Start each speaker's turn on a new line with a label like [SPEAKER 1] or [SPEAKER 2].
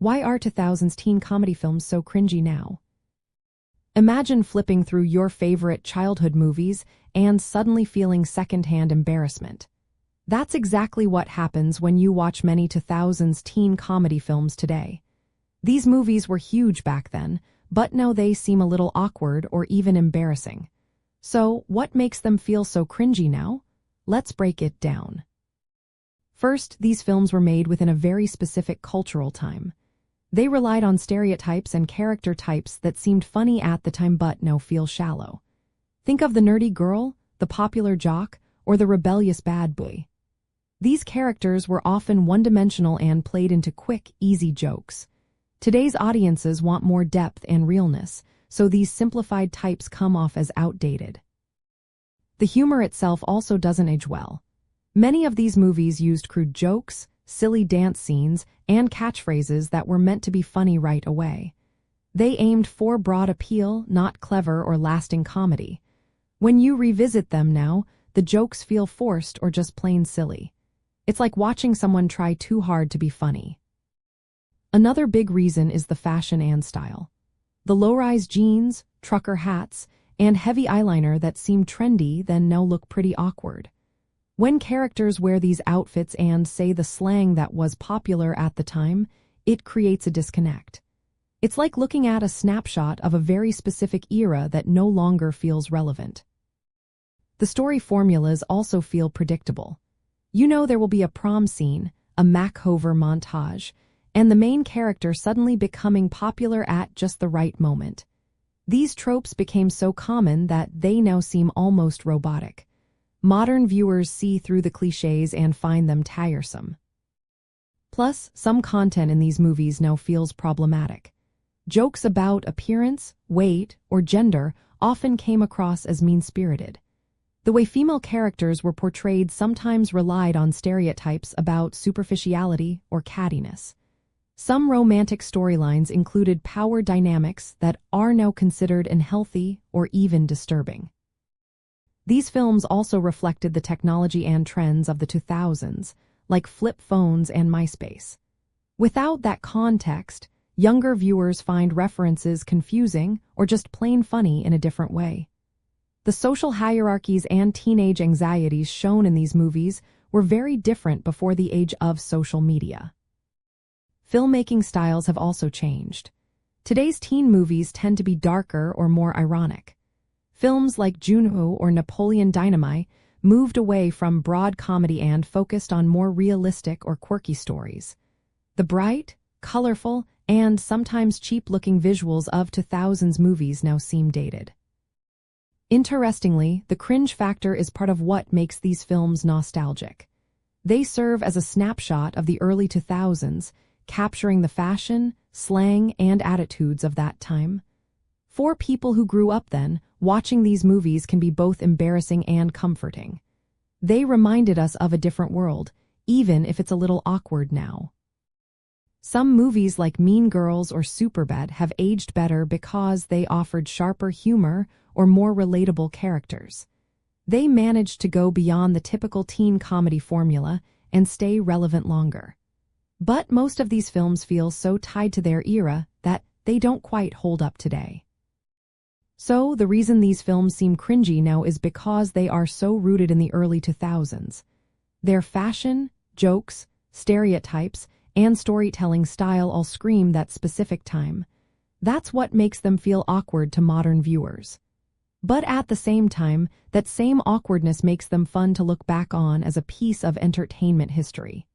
[SPEAKER 1] Why are 2000s teen comedy films so cringy now? Imagine flipping through your favorite childhood movies and suddenly feeling secondhand embarrassment. That's exactly what happens when you watch many 2000s teen comedy films today. These movies were huge back then, but now they seem a little awkward or even embarrassing. So, what makes them feel so cringy now? Let's break it down. First, these films were made within a very specific cultural time. They relied on stereotypes and character types that seemed funny at the time but now feel shallow. Think of the nerdy girl, the popular jock, or the rebellious bad boy. These characters were often one-dimensional and played into quick, easy jokes. Today's audiences want more depth and realness, so these simplified types come off as outdated. The humor itself also doesn't age well. Many of these movies used crude jokes, silly dance scenes, and catchphrases that were meant to be funny right away. They aimed for broad appeal, not clever or lasting comedy. When you revisit them now, the jokes feel forced or just plain silly. It's like watching someone try too hard to be funny. Another big reason is the fashion and style. The low-rise jeans, trucker hats, and heavy eyeliner that seem trendy then now look pretty awkward. When characters wear these outfits and say the slang that was popular at the time, it creates a disconnect. It's like looking at a snapshot of a very specific era that no longer feels relevant. The story formulas also feel predictable. You know there will be a prom scene, a makeover montage, and the main character suddenly becoming popular at just the right moment. These tropes became so common that they now seem almost robotic. Modern viewers see through the clichés and find them tiresome. Plus, some content in these movies now feels problematic. Jokes about appearance, weight, or gender often came across as mean-spirited. The way female characters were portrayed sometimes relied on stereotypes about superficiality or cattiness. Some romantic storylines included power dynamics that are now considered unhealthy or even disturbing. These films also reflected the technology and trends of the 2000s, like flip phones and MySpace. Without that context, younger viewers find references confusing or just plain funny in a different way. The social hierarchies and teenage anxieties shown in these movies were very different before the age of social media. Filmmaking styles have also changed. Today's teen movies tend to be darker or more ironic. Films like Junho or Napoleon Dynamite moved away from broad comedy and focused on more realistic or quirky stories. The bright, colorful, and sometimes cheap-looking visuals of 2000s movies now seem dated. Interestingly, the cringe factor is part of what makes these films nostalgic. They serve as a snapshot of the early 2000s, capturing the fashion, slang, and attitudes of that time. For people who grew up then, watching these movies can be both embarrassing and comforting. They reminded us of a different world, even if it's a little awkward now. Some movies like Mean Girls or Superbad have aged better because they offered sharper humor or more relatable characters. They managed to go beyond the typical teen comedy formula and stay relevant longer. But most of these films feel so tied to their era that they don't quite hold up today. So, the reason these films seem cringy now is because they are so rooted in the early 2000s. Their fashion, jokes, stereotypes, and storytelling style all scream that specific time. That's what makes them feel awkward to modern viewers. But at the same time, that same awkwardness makes them fun to look back on as a piece of entertainment history.